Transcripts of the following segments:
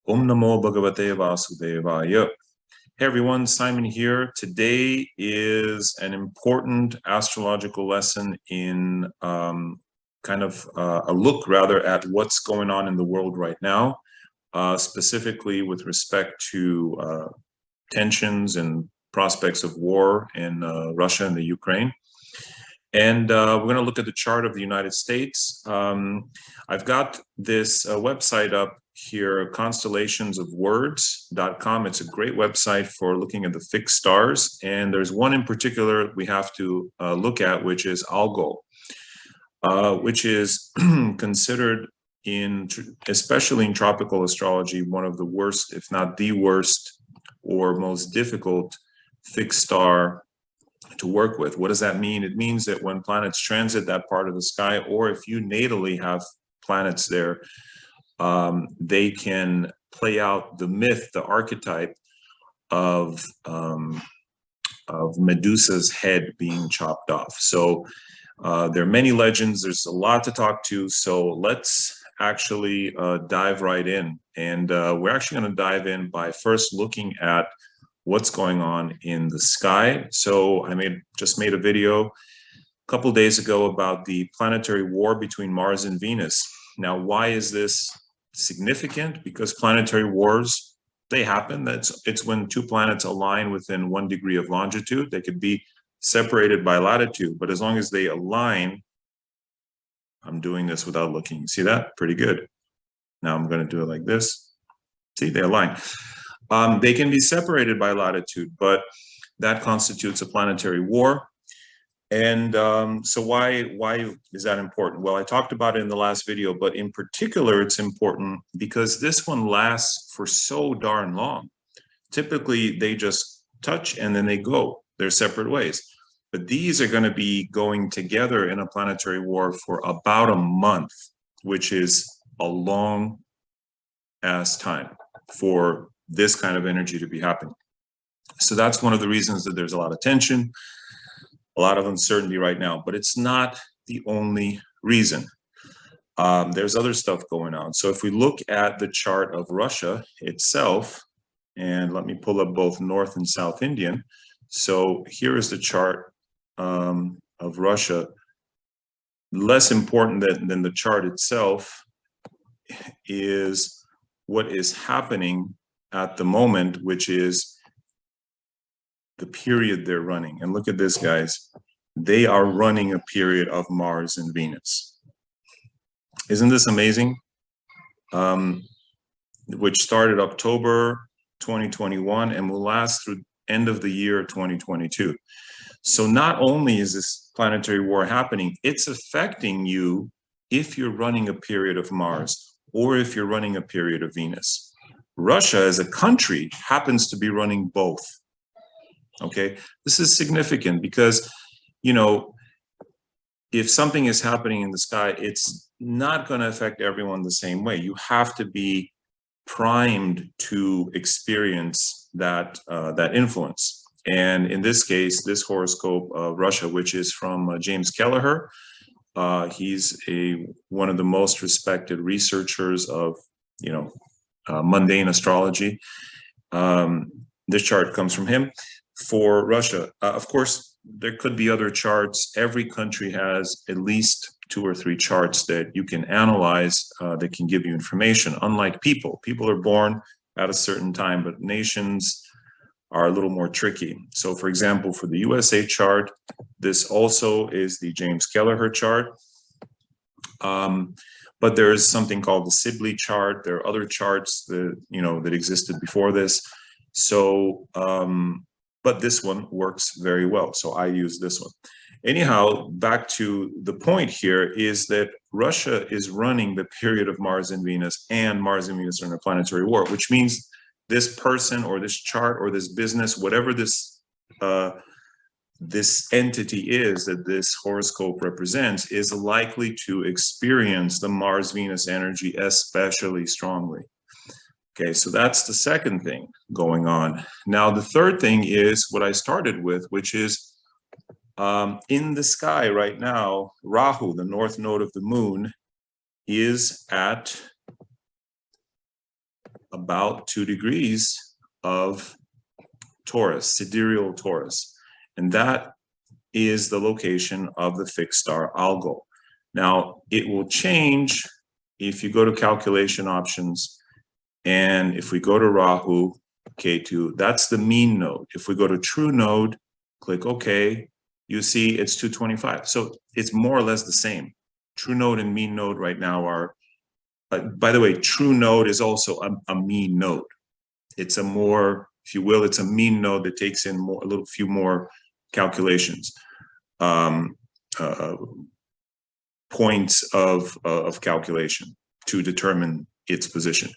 Om Namo Bhagavate Vasudevaya. Hey everyone, Simon here. Today is an important astrological lesson in a look rather at what's going on in the world right now, specifically with respect to tensions and prospects of war in Russia and the Ukraine. And we're going to look at the chart of the United States. I've got this website up here, constellationsofwords.com. It's a great website for looking at the fixed stars. And there's one in particular we have to look at, which is Algol, which is considered especially in tropical astrology, one of the worst, if not the worst or most difficult fixed star to work with. What does that mean? It means that when planets transit that part of the sky, or if you natally have planets there, they can play out the myth, the archetype of Medusa's head being chopped off. So there are many legends. There's a lot to talk to. So let's actually dive right in. And we're actually going to dive in by first looking at what's going on in the sky. So I just made a video a couple days ago about the planetary war between Mars and Venus. Now, why is this significant? Because planetary wars, they happen. It's when two planets align within 1 degree of longitude. They could be separated by latitude, but as long as they align, I'm doing this without looking. You see that? Pretty good. Now I'm going to do it like this. See, they align. They can be separated by latitude, but that constitutes a planetary war. And so why is that important? Well, I talked about it in the last video, but in particular, it's important because this one lasts for so darn long. Typically, they just touch and then they go their separate ways. But these are going to be going together in a planetary war for about a month, which is a long ass time for this kind of energy to be happening. So that's one of the reasons that there's a lot of tension, a lot of uncertainty right now, but it's not the only reason. There's other stuff going on. So if we look at the chart of Russia itself, and let me pull up both North and South Indian. So here is the chart of Russia. Less important than the chart itself is what is happening at the moment, which is the period they're running. And look at this, guys. They are running a period of Mars and Venus. Isn't this amazing? Which started October 2021 and will last through end of the year 2022. So not only is this planetary war happening, it's affecting you if you're running a period of Mars or if you're running a period of Venus. Russia as a country happens to be running both. Okay, this is significant because, you know, if something is happening in the sky, it's not going to affect everyone the same way. You have to be primed to experience that influence. And in this case, this horoscope of Russia, which is from James Kelleher, he's one of the most respected researchers of, mundane astrology. This chart comes from him for Russia. Of course, there could be other charts. Every country has at least 2 or 3 charts that you can analyze that can give you information. Unlike people are born at a certain time, but nations are a little more tricky. So for example, for the USA chart, this also is the James Kelleher chart. But there is something called the Sibley chart. There are other charts that, that existed before this. So, but this one works very well. So I use this one. Anyhow, back to the point here is that Russia is running the period of Mars and Venus, and Mars and Venus are in a planetary war, which means this person or this chart or this business, whatever this entity is that this horoscope represents, is likely to experience the Mars-Venus energy especially strongly. Okay, so that's the second thing going on. Now, the third thing is what I started with, which is in the sky right now, Rahu, the north node of the moon, is at a about 2 degrees of Taurus, sidereal Taurus. And that is the location of the fixed star Algol. Now, it will change if you go to calculation options, and if we go to Rahu, Ketu, that's the mean node. If we go to true node, click OK, you see it's 225. So it's more or less the same. True node and mean node right now are, by the way, true node is also a mean node. It's a more, if you will, it's a mean node that takes in more, a little few more calculations, points of calculation to determine its position.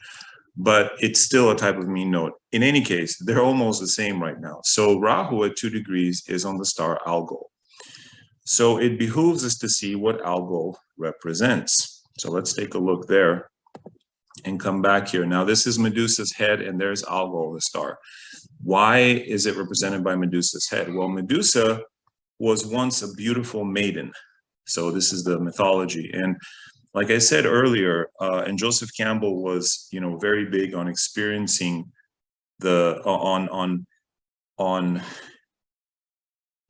But it's still a type of mean node. In any case, they're almost the same right now. So Rahu at 2 degrees is on the star Algol. So it behooves us to see what Algol represents. So let's take a look there and come back here. Now, this is Medusa's head, and there's Algol, the star. Why is it represented by Medusa's head? Well, Medusa was once a beautiful maiden. So this is the mythology. And like I said earlier, and Joseph Campbell was, very big on experiencing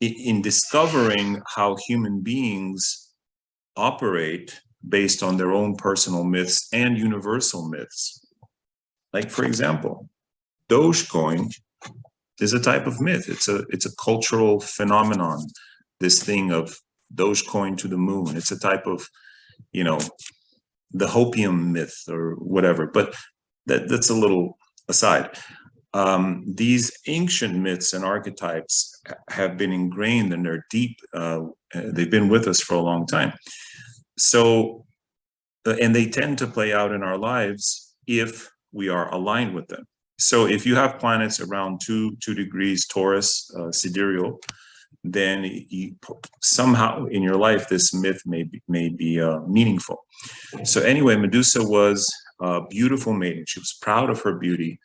in discovering how human beings operate based on their own personal myths and universal myths. Like, for example, Dogecoin is a type of myth. It's a cultural phenomenon. This thing of Dogecoin to the moon. It's a type of, the Hopium myth or whatever. But that's a little aside. These ancient myths and archetypes have been ingrained, and they're deep. They've been with us for a long time. So, and they tend to play out in our lives if we are aligned with them. So if you have planets around 2 degrees Taurus, sidereal, then somehow in your life, this myth may be meaningful. So anyway, Medusa was a beautiful maiden. She was proud of her beauty,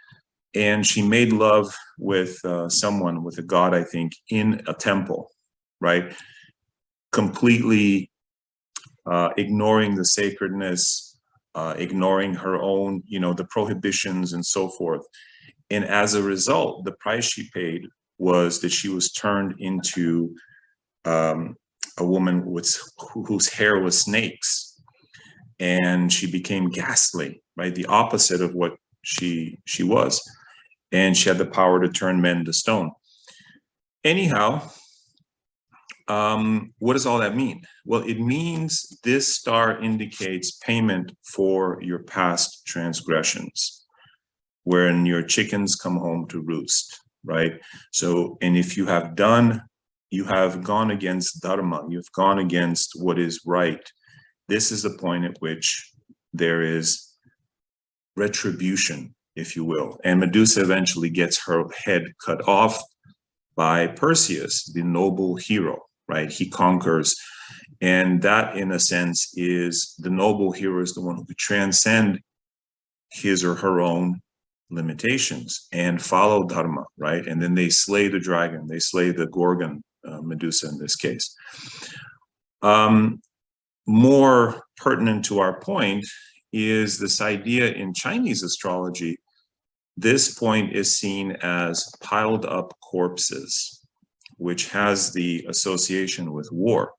and she made love with someone, with a god, I think, in a temple, right? Completely ignoring the sacredness, ignoring her own, the prohibitions and so forth. And as a result, the price she paid was that she was turned into a woman whose hair was snakes, and she became ghastly, right? The opposite of what she was, and she had the power to turn men to stone. Anyhow, what does all that mean? Well, it means this star indicates payment for your past transgressions, wherein your chickens come home to roost, right? So, and if you have gone against dharma, you've gone against what is right, this is the point at which there is retribution, if you will. And Medusa eventually gets her head cut off by Perseus, the noble hero, right? He conquers. And that, in a sense, is the noble hero is the one who could transcend his or her own limitations and follow dharma, right? And then they slay the dragon, they slay the Gorgon, Medusa in this case. More pertinent to our point is this idea in Chinese astrology. This point is seen as piled up corpses, which has the association with war.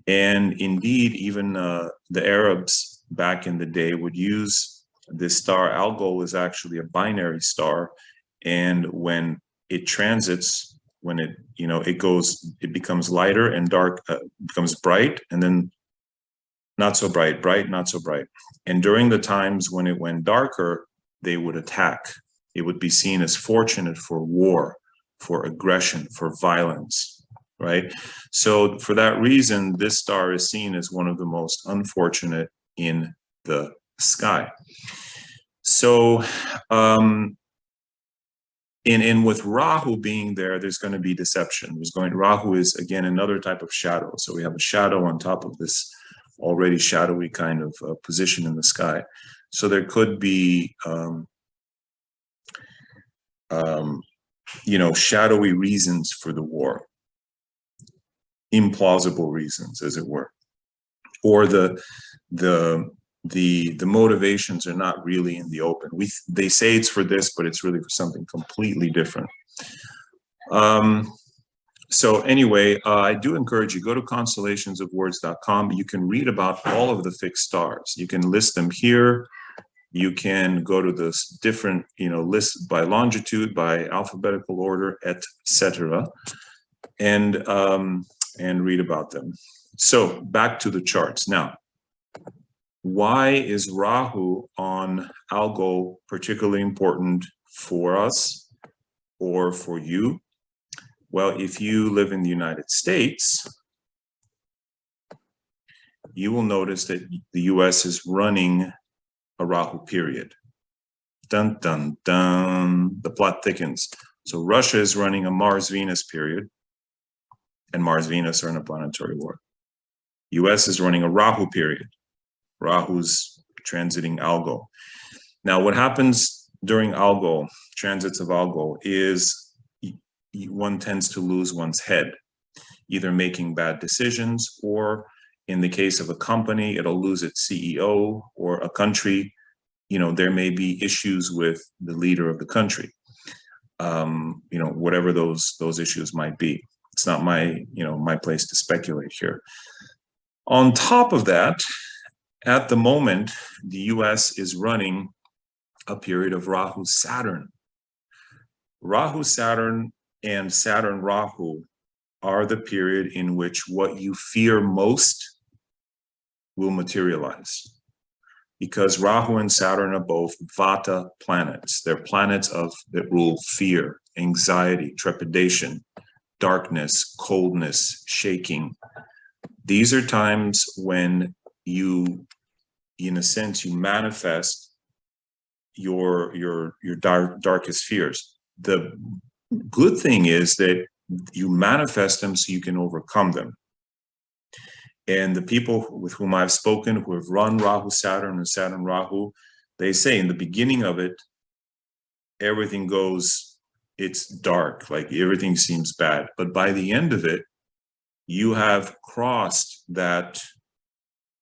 And indeed, even the Arabs back in the day would use this star. Algol is actually a binary star, and when it transits, when it becomes lighter and dark, becomes bright, and then not so bright, bright, not so bright. And during the times when it went darker, they would attack. It would be seen as fortunate for war, for aggression, for violence, right? So for that reason, this star is seen as one of the most unfortunate in the sky. So, and with Rahu being there, there's going to be deception. Rahu is, again, another type of shadow. So we have a shadow on top of this already shadowy kind of position in the sky. So there could be, shadowy reasons for the war, implausible reasons, as it were, or the the motivations are not really in the open. They say it's for this, but it's really for something completely different. So anyway, I do encourage you, go to constellationsofwords.com. You can read about all of the fixed stars. You can list them here. You can go to the different, lists by longitude, by alphabetical order, etc., and read about them. So back to the charts now. Why is Rahu on Algol particularly important for us or for you? Well, if you live in the United States, you will notice that the US is running a Rahu period. Dun, dun, dun. The plot thickens. So Russia is running a Mars-Venus period, and Mars-Venus are in a planetary war. US is running a Rahu period. Rahu's transiting Algol. Now, what happens during Algol, transits of Algol, is one tends to lose one's head, either making bad decisions, or in the case of a company, it'll lose its CEO, or a country, there may be issues with the leader of the country, whatever those issues might be. It's not my place to speculate here. On top of that, at the moment, the US is running a period of Rahu-Saturn. Rahu-Saturn and Saturn-Rahu are the period in which what you fear most will materialize. Because Rahu and Saturn are both Vata planets. They're planets that rule fear, anxiety, trepidation, darkness, coldness, shaking. These are times when you, in a sense, you manifest your darkest fears. The good thing is that you manifest them so you can overcome them. And the people with whom I've spoken who have run Rahu Saturn and Saturn Rahu, they say in the beginning of it, everything goes, it's dark, like everything seems bad. But by the end of it, you have crossed that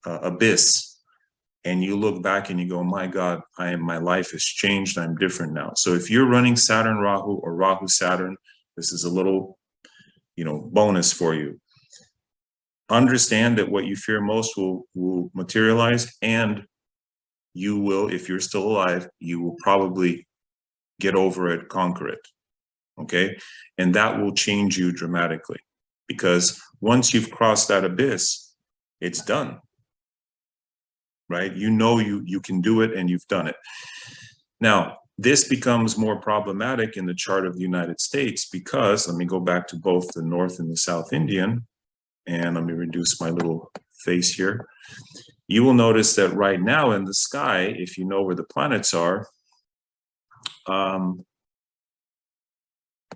abyss, and you look back and you go, my God, my life has changed. I'm different now. So if you're running Saturn Rahu or Rahu Saturn, this is a little, bonus for you. Understand that what you fear most will materialize, and you will, if you're still alive, you will probably get over it, conquer it. Okay? And that will change you dramatically, because once you've crossed that abyss, it's done. Right? You can do it, and you've done it. Now, this becomes more problematic in the chart of the United States because, let me go back to both the North and the South Indian, and let me reduce my little face here. You will notice that right now in the sky, if you know where the planets are,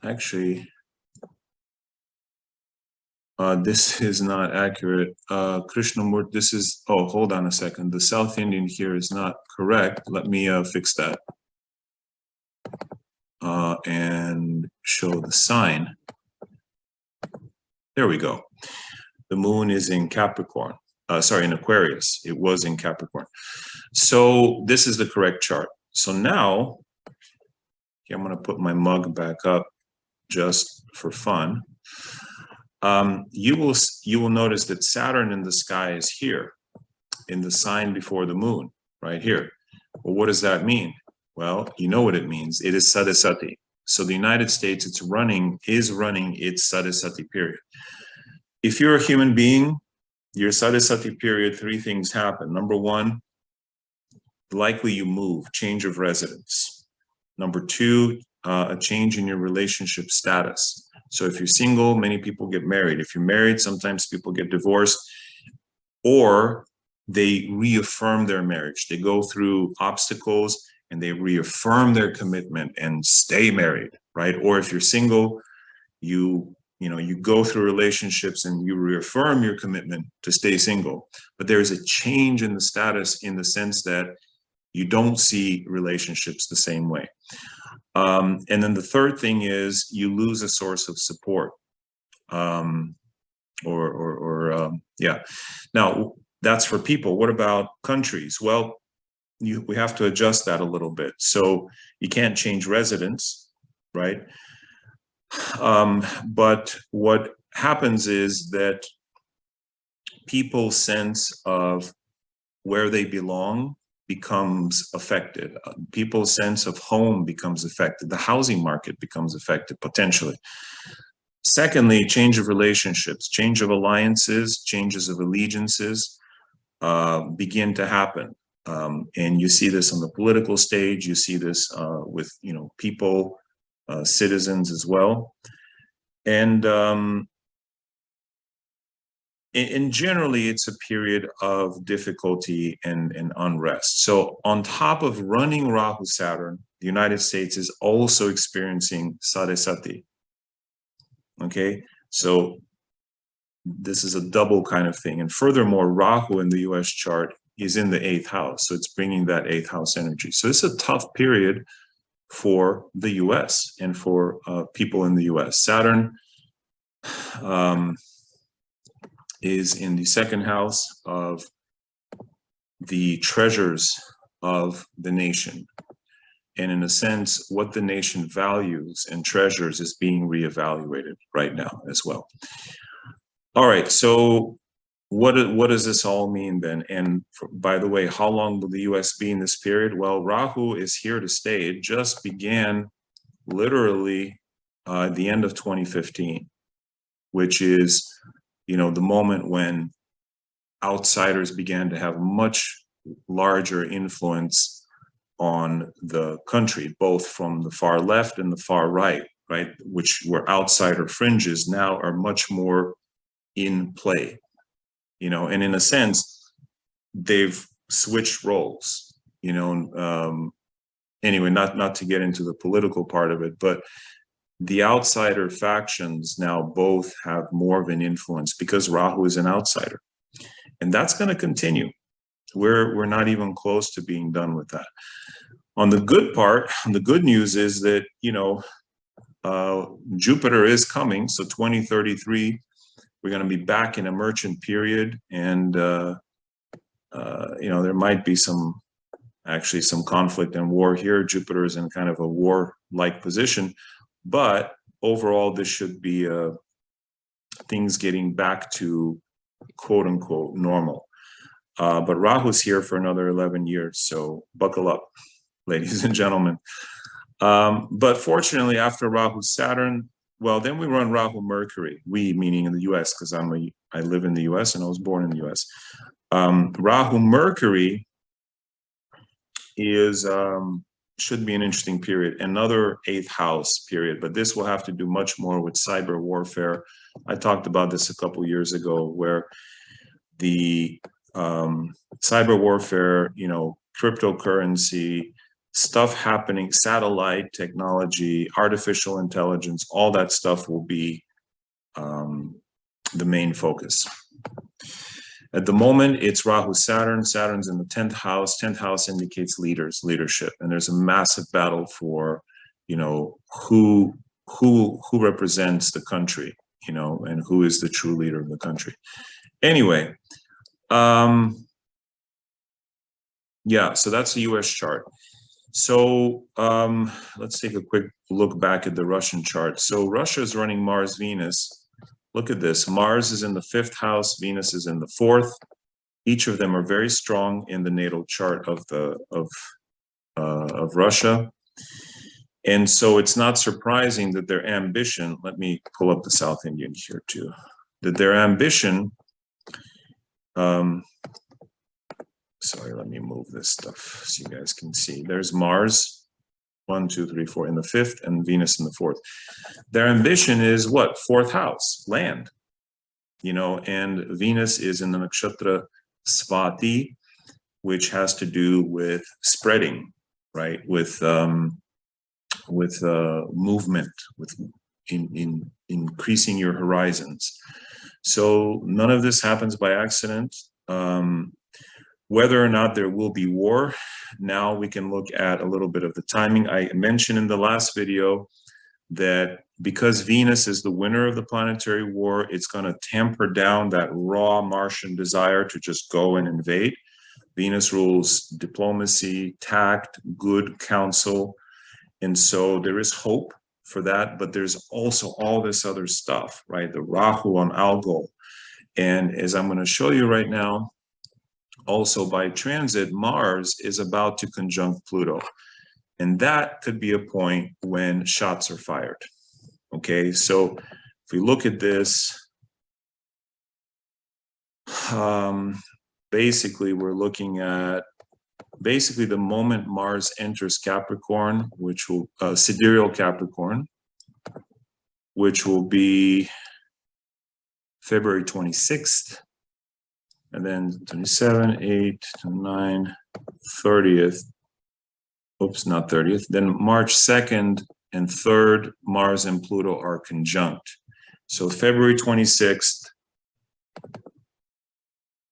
actually, this is not accurate. Krishnamurti, this is, hold on a second. The South Indian here is not correct. Let me fix that. And show the sign. There we go. The moon is in Capricorn. In Aquarius. It was in Capricorn. So this is the correct chart. So now, I'm going to put my mug back up just for fun. You will notice that Saturn in the sky is here, in the sign before the moon, right here. Well, what does that mean? Well, you know what it means. It is Sadasati. So the United States is running its Sadasati period. If you're a human being, your Sadasati period, three things happen. Number one, likely you move, change of residence. Number two, a change in your relationship status. So if you're single, many people get married. If you're married, sometimes people get divorced, or they reaffirm their marriage. They go through obstacles and they reaffirm their commitment and stay married, right? Or if you're single, you go through relationships and you reaffirm your commitment to stay single. But there's a change in the status in the sense that you don't see relationships the same way. And then the third thing is you lose a source of support. Yeah. Now, That's for people. What about countries? Well, we have to adjust that a little bit. So you can't change residence, right? But what happens is that people's sense of where they belong becomes affected. People's sense of home becomes affected. The housing market becomes affected potentially. Secondly, change of relationships, change of alliances, changes of allegiances begin to happen. And you see this on the political stage. You see this with, people, citizens as well. And generally, it's a period of difficulty and unrest. So on top of running Rahu Saturn, the United States is also experiencing Sadesati. Okay, so this is a double kind of thing. And furthermore, Rahu in the US chart is in the 8th house. So it's bringing that 8th house energy. So it's a tough period for the US and for people in the US. Saturn is in the 2nd house of the treasures of the nation. And in a sense, what the nation values and treasures is being reevaluated right now as well. All right, so what does this all mean then? And by the way, how long will the US be in this period? Well, Rahu is here to stay. It just began literally at the end of 2015, which is, the moment when outsiders began to have much larger influence on the country, both from the far left and the far right, which were outsider fringes, now are much more in play, and in a sense, they've switched roles, anyway, not to get into the political part of it, but the outsider factions now both have more of an influence because Rahu is an outsider. And that's going to continue. We're not even close to being done with that. On the good part, the good news is that, Jupiter is coming. So 2033, we're going to be back in a merchant period. And, there might be some conflict and war here. Jupiter is in kind of a war-like position. But overall, this should be things getting back to quote unquote normal. But Rahu's here for another 11 years. So buckle up, ladies and gentlemen. But fortunately, after Rahu Saturn, well, then we run Rahu Mercury, we meaning in the US, because I live in the US and I was born in the US. Rahu Mercury is should be an interesting period, another 8th house period, but this will have to do much more with cyber warfare. I talked about this a couple of years ago, where the cyber warfare, cryptocurrency, stuff happening, satellite technology, artificial intelligence, all that stuff will be the main focus. At the moment, it's Rahu Saturn. Saturn's in the 10th house. 10th house indicates leadership. And there's a massive battle for, who represents the country, and who is the true leader of the country. Anyway, yeah, so that's the US chart. So let's take a quick look back at the Russian chart. So Russia is running Mars, Venus. Look at this. Mars is in the 5th house. Venus is in the 4th. Each of them are very strong in the natal chart of Russia. And so it's not surprising that their ambition, let me pull up the South Indian here too, that their ambition, sorry, let me move this stuff so you guys can see. There's Mars, 1, 2, 3, 4 in the 5th, and Venus in the 4th. Their ambition is what? 4th house, land. And Venus is in the nakshatra Swati, which has to do with spreading, right? With movement, with increasing your horizons. So none of this happens by accident. Whether or not there will be war, now we can look at a little bit of the timing. I mentioned in the last video that because Venus is the winner of the planetary war, it's going to temper down that raw Martian desire to just go and invade. Venus rules diplomacy, tact, good counsel. And so there is hope for that, but there's also all this other stuff, right? The Rahu on Algol. And as I'm going to show you right now, also by transit, Mars is about to conjunct Pluto. And that could be a point when shots are fired. Okay, so if we look at this, basically we're looking at the moment Mars enters Capricorn, which will sidereal Capricorn, which will be February 26th, and then 27, 8, 9, 30th. Oops, not 30th. Then March 2nd and 3rd, Mars and Pluto are conjunct. So February 26th,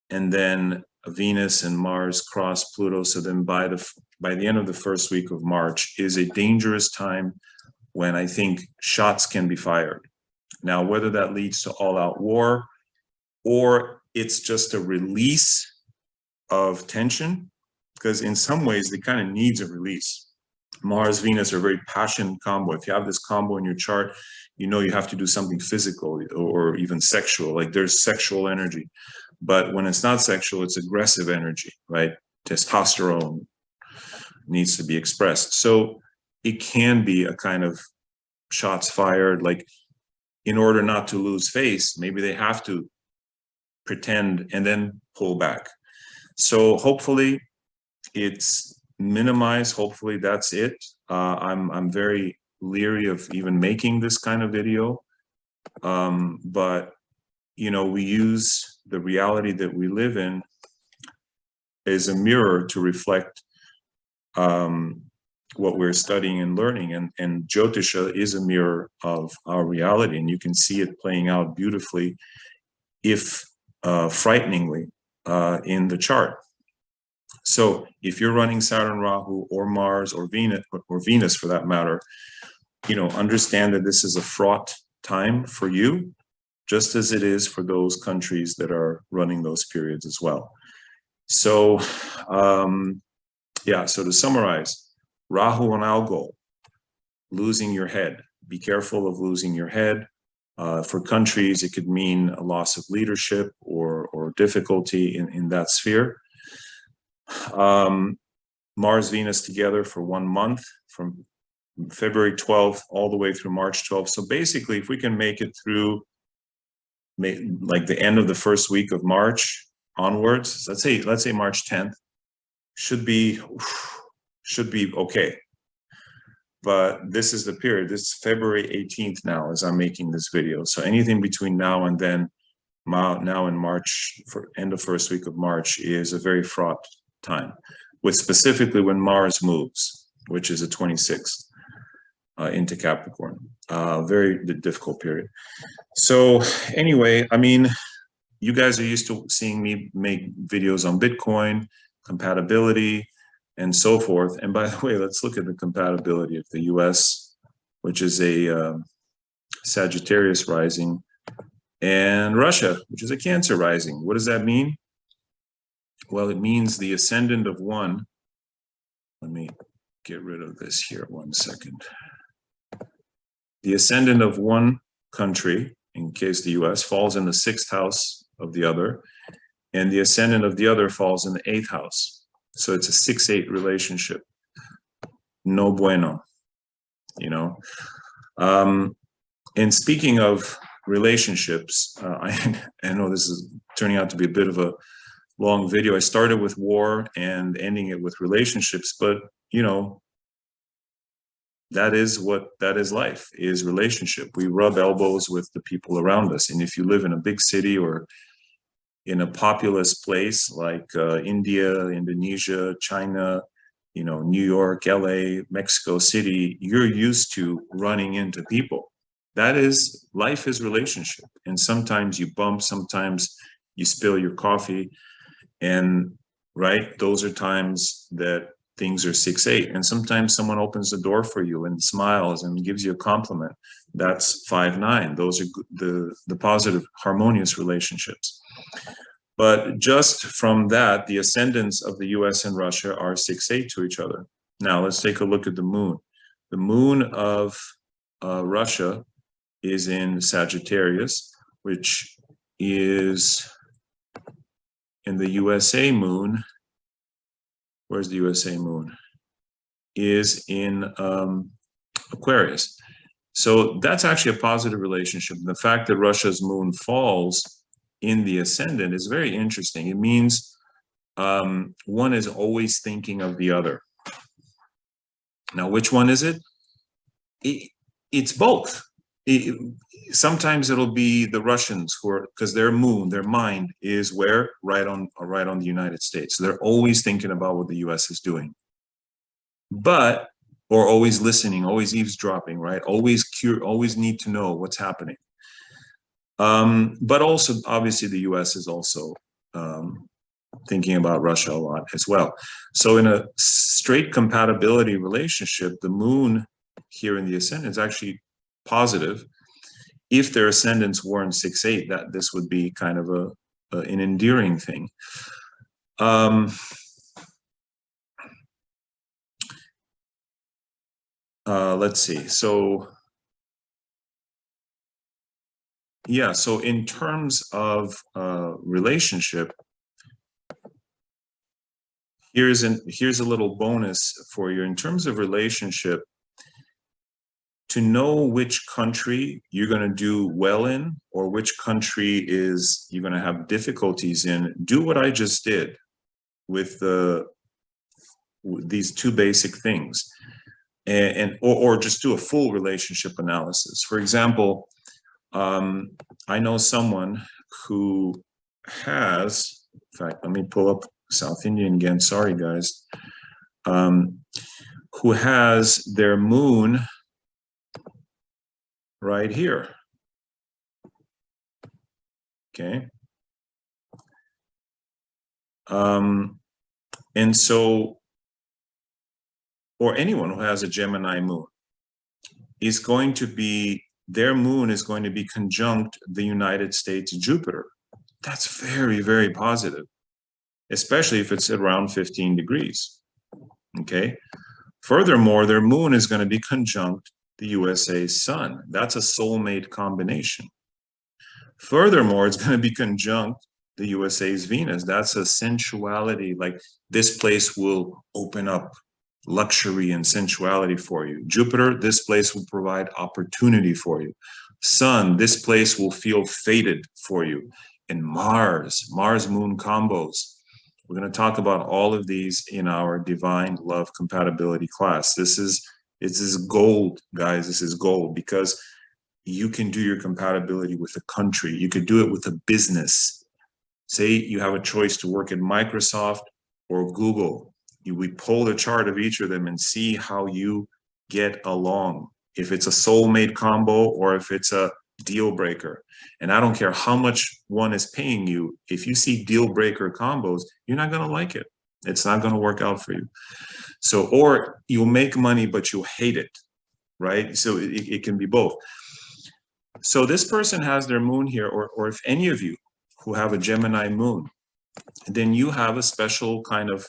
and then Venus and Mars cross Pluto. So then by the end of the first week of March is a dangerous time when I think shots can be fired. Now, whether that leads to all-out war or it's just a release of tension, because in some ways it kind of needs a release. Mars, Venus are a very passionate combo. If you have this combo in your chart, you know you have to do something physical or even sexual, like there's sexual energy. But when it's not sexual, it's aggressive energy, right? Testosterone needs to be expressed. So it can be a kind of shots fired, like in order not to lose face, maybe they have to pretend and then pull back. So hopefully it's minimized. Hopefully that's it. I'm very leery of even making this kind of video. But you know, we use the reality that we live in as a mirror to reflect what we're studying and learning. And Jyotisha is a mirror of our reality, and you can see it playing out beautifully, if frighteningly, in the chart. So if you're running Saturn, Rahu, or Mars, or Venus for that matter, you know, understand that this is a fraught time for you, just as it is for those countries that are running those periods as well. So, yeah, so to summarize, Rahu and Algol, losing your head. Be careful of losing your head. For countries, it could mean a loss of leadership or difficulty in that sphere. Mars, Venus together for 1 month, from February 12th all the way through March 12th. So basically, if we can make it through like the end of the first week of March onwards, let's say March 10th, should be okay. But this is the period. This is February 18th now as I'm making this video. So anything between now and then, now in March, for end of first week of March, is a very fraught time, with specifically when Mars moves, which is the 26th into Capricorn. Very difficult period. So anyway, I mean, you guys are used to seeing me make videos on Bitcoin, compatibility, and so forth. And by the way, let's look at the compatibility of the US, which is a Sagittarius rising, and Russia, which is a Cancer rising. What does that mean? Well, it means the ascendant of one. Let me get rid of this here 1 second. The ascendant of one country, in case the US, falls in the 6th house of the other, and the ascendant of the other falls in the 8th house. So it's a 6-8 relationship. No bueno, you know. And speaking of relationships, I know this is turning out to be a bit of a long video. I started with war and ending it with relationships, but you know, that is life, is relationship. We rub elbows with the people around us. And if you live in a big city or in a populous place like India, Indonesia, China, you know, New York, LA, Mexico City, you're used to running into people. That is, life is relationship. And sometimes you bump, sometimes you spill your coffee. And right, those are times that things are 6-8. And sometimes someone opens the door for you and smiles and gives you a compliment. That's 5-9. Those are the positive, harmonious relationships. But just from that, the ascendants of the US and Russia are 6-8 to each other. Now let's take a look at the moon. The moon of Russia is in Sagittarius, which is in the USA moon. Where's the USA moon? Is in Aquarius. So that's actually a positive relationship. The fact that Russia's moon falls in the ascendant is very interesting. It means one is always thinking of the other. Now, which one is it? It's both. Sometimes it'll be the Russians who are, because their moon, their mind is where? Right on the United States. So they're always thinking about what the US is doing. But, or always listening, always eavesdropping, right? Always need to know what's happening. But also, obviously, the US is also thinking about Russia a lot as well. So in a straight compatibility relationship, the moon here in the ascendant is actually positive. If their ascendants were in 6-8, that this would be kind of an endearing thing. Let's see. So yeah, so in terms of relationship, here's a little bonus for you. In terms of relationship, to know which country you're going to do well in or which country is you're going to have difficulties in, do what I just did with these two basic things, or just do a full relationship analysis. For example, I know someone who has, in fact, let me pull up South Indian again, sorry guys, who has their moon right here. Okay. And so, or anyone who has a Gemini moon is going to be, their moon is going to be conjunct the United States Jupiter. That's very, very positive, especially if it's around 15 degrees. Okay. Furthermore, their moon is going to be conjunct the USA's sun. That's a soulmate combination. Furthermore, it's going to be conjunct the USA's Venus. That's a sensuality, like this place will open up luxury and sensuality for you. Jupiter, this place will provide opportunity for you. Sun, this place will feel fated for you. And Mars moon combos. We're going to talk about all of these in our divine love compatibility class. This is gold, guys. This is gold, because you can do your compatibility with a country. You could do it with a business. Say you have a choice to work at Microsoft or Google. We pull the chart of each of them and see how you get along. If it's a soulmate combo or if it's a deal breaker. And I don't care how much one is paying you. If you see deal breaker combos, you're not going to like it. It's not going to work out for you. So, or you'll make money, but you'll hate it, right? So it can be both. So this person has their moon here, or if any of you who have a Gemini moon, then you have a special kind of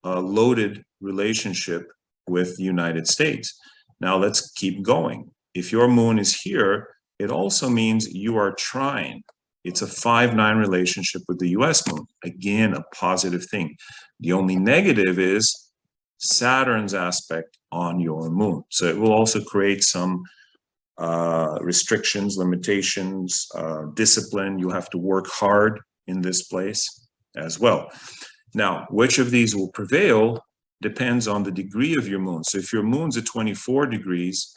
loaded relationship with the United States. Now let's keep going. If your moon is here, it also means you are trine. It's a 5-9 relationship with the US moon. Again, a positive thing. The only negative is Saturn's aspect on your moon. So it will also create some restrictions, limitations, discipline. You have to work hard in this place as well. Now, which of these will prevail depends on the degree of your moon. So if your moon's at 24 degrees,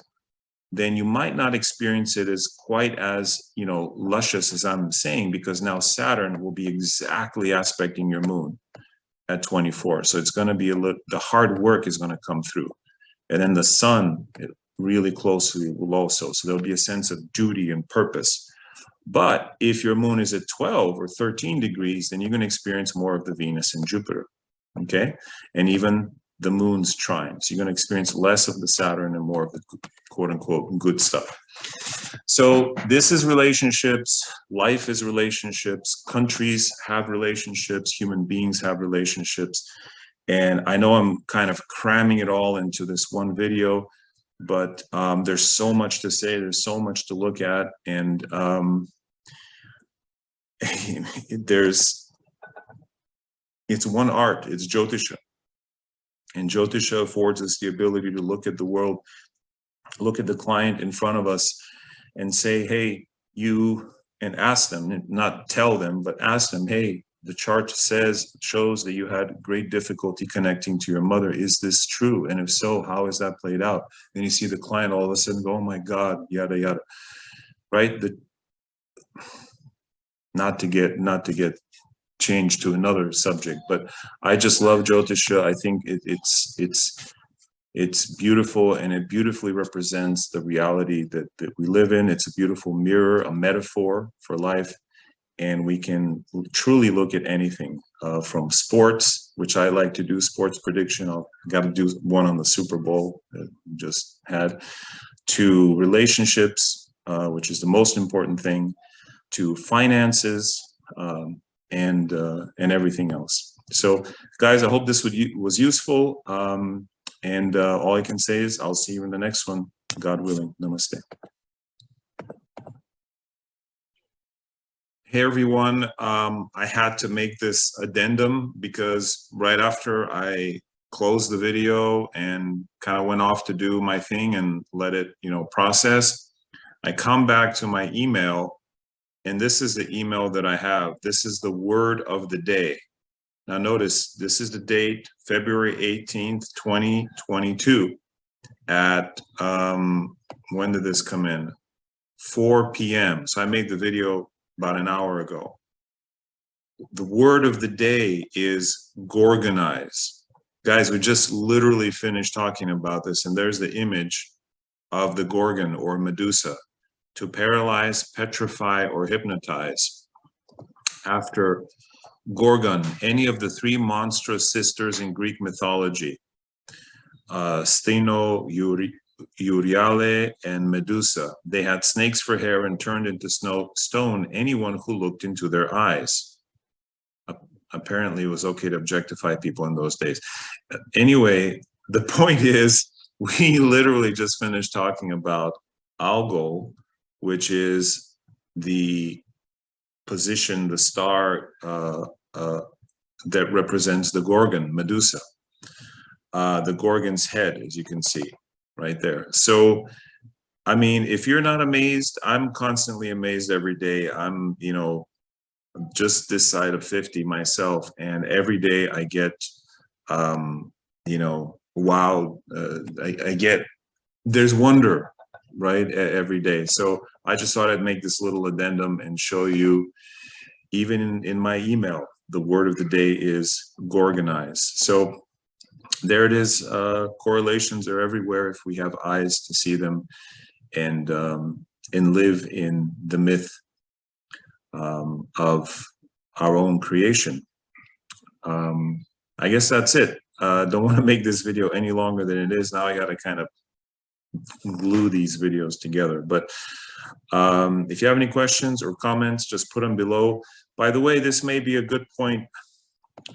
then you might not experience it as quite as, luscious as I'm saying, because now Saturn will be exactly aspecting your moon at 24. So it's going to be the hard work is going to come through. And then the sun really closely will also. So there'll be a sense of duty and purpose. But if your moon is at 12 or 13 degrees, then you're going to experience more of the Venus and Jupiter. Okay. And even the moon's trine. So you're going to experience less of the Saturn and more of the quote unquote good stuff. So this is relationships, life is relationships, countries have relationships, human beings have relationships. And I know I'm kind of cramming it all into this one video, but there's so much to say, there's so much to look at, and it's one art, it's Jyotisha. And Jyotisha affords us the ability to look at the world, look at the client in front of us and say, hey, and ask them, not tell them, but ask them, hey, the chart shows that you had great difficulty connecting to your mother. Is this true? And if so, how has that played out? Then you see the client all of a sudden go, oh my God, yada, yada, right? Not to get changed to another subject, but I just love Jyotisha. I think it's beautiful, and it beautifully represents the reality that we live in. It's a beautiful mirror, a metaphor for life. And we can truly look at anything from sports, which I like to do, sports prediction. I've got to do one on the Super Bowl that we just had, to relationships, which is the most important thing, to finances, and everything else. So, guys, I hope this was useful. And all I can say is I'll see you in the next one, God willing. Namaste. Hey everyone, I had to make this addendum because right after I closed the video and kind of went off to do my thing and let it, process, I come back to my email, and this is the email that I have. This is the word of the day. Now notice, this is the date, February 18th, 2022 at, when did this come in? 4 p.m. So I made the video about an hour ago. The word of the day is gorgonize. Guys, we just literally finished talking about this, and there's the image of the Gorgon or Medusa, to paralyze, petrify, or hypnotize. After Gorgon, any of the three monstrous sisters in Greek mythology, Stheno, Euryale, and Medusa. They had snakes for hair and turned into stone anyone who looked into their eyes. Apparently, it was okay to objectify people in those days. Anyway, the point is, we literally just finished talking about Algol, which is the position, the star that represents the Gorgon, Medusa. The Gorgon's head, as you can see right there. So, I mean, if you're not amazed, I'm constantly amazed every day. I'm, just this side of 50 myself, and every day I get, wow, I get, there's wonder, right, every day. So I just thought I'd make this little addendum and show you, even in my email, the word of the day is gorgonize. So there it is. Correlations are everywhere if we have eyes to see them, and live in the myth of our own creation. I guess that's it. Don't want to make this video any longer than it is. Now I got to kind of glue these videos together. But if you have any questions or comments, just put them below. By the way, this may be a good point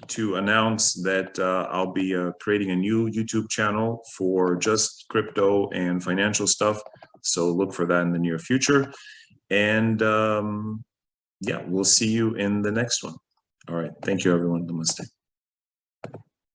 to announce that I'll be creating a new YouTube channel for just crypto and financial stuff. So look for that in the near future. And yeah, we'll see you in the next one. All right. Thank you, everyone. Namaste.